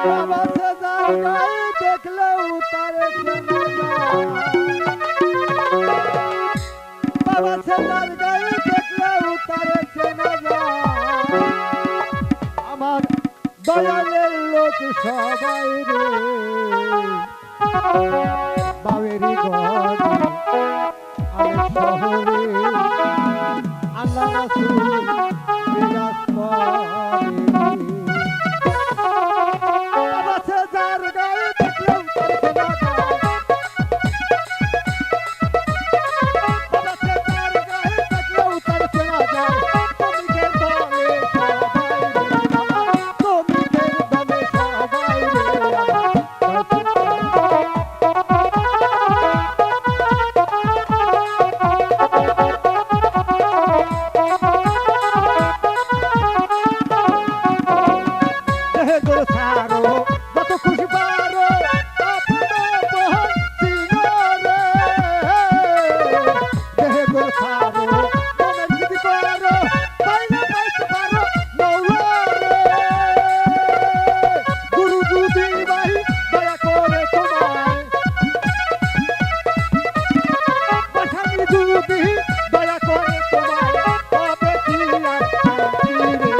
বাবা সে যার গায়ে দেখলেও তারে চেনা যায়। বাবা সে যার গায়ে দেখলেও তারে চেনা যায়। আমার দয়ালের লোক সবাই রে বাবেরি গড়ে আলেক শহরে আল্লাহ রাসূল বিরাজ করে। বাবা সে যার গায়ে দেখলেও তারে চেনা যায়। বাবা সে যার গায়ে দেখলেও তারে চেনা যায়। শ্রমিকের দলে সবাই রে আমার, শ্রমিকের দলে সবাই রে আমার। দেহে গো ছাড়ো যত খুশি পারো আপন বহন চিনো রে। দেহে গো ছাড়ো মনের যদি করো পাইলে পাইতে পারো মৌলা রে। গুরু যদি ভাই দয়া করে তোমায়, পাঠানি যদি দয়া করে তোমায়, তবে কি আর শান্তি রে।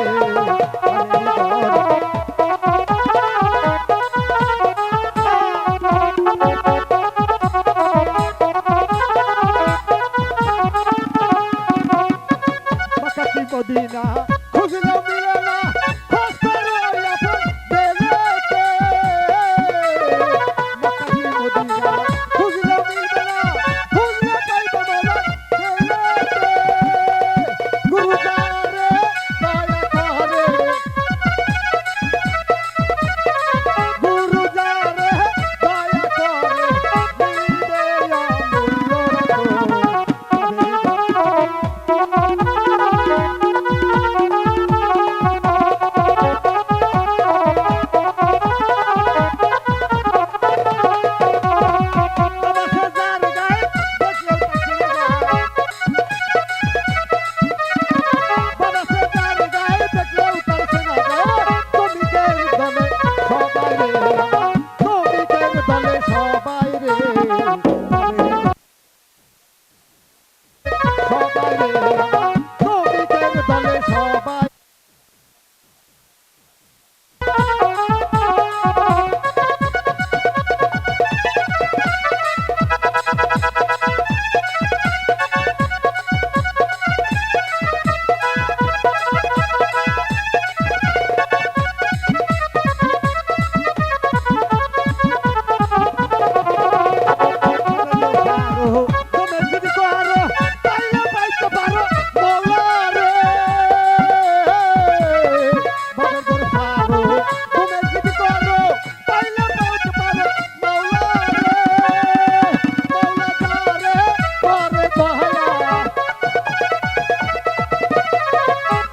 মাকাকি মদিনা খুঁজলেও মিলে না, খোঁজ করো আপন বেলেতে। মাকাকি মদিনা খুঁজলেও মিলবে না, খুঁজলে পাইবে বলা বেলেতে। গুরু যারে দয়া করে, গুরু যারে দয়া করে, মিলবে অমূল্য রতন। বাবা সে যার গায়ে দেখলেও তার চেনা যায়। বাবা সে যার গায়ে দেখলেও তার চেনা যায়। শ্রমিকের দলে সবাই রে আমার, শ্রমিকের দলে সবাই রে সবাই রে আমার, শ্রমিকের দলে সবাই। তুমি যদি করো পাইলে পাইতে পারো মৌলা রে। বাবার ঘর ছাড়ো তুমি যদি করো পাইলে পাইতে পারো মৌলা রে। মৌলা যারে করে দয়া,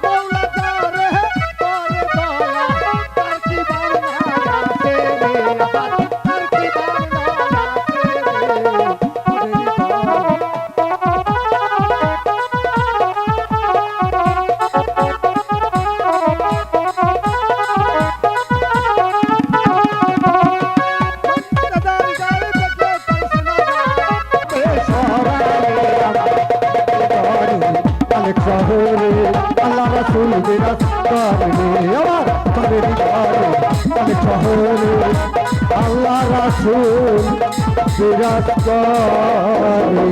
মৌলা যারে করে দয়া, তার কি বারনা আছে রে আমার, তার কি বারনা আছে রে। দাদার গায়ে দেখলে তার চেনা যায়। অনেক শহরে আল্লাহ রাসূল বিরাজ করে আমার বাবেরি গড়ে। অনেক শহরে আল্লাহ রাসূল বিরাজ করে।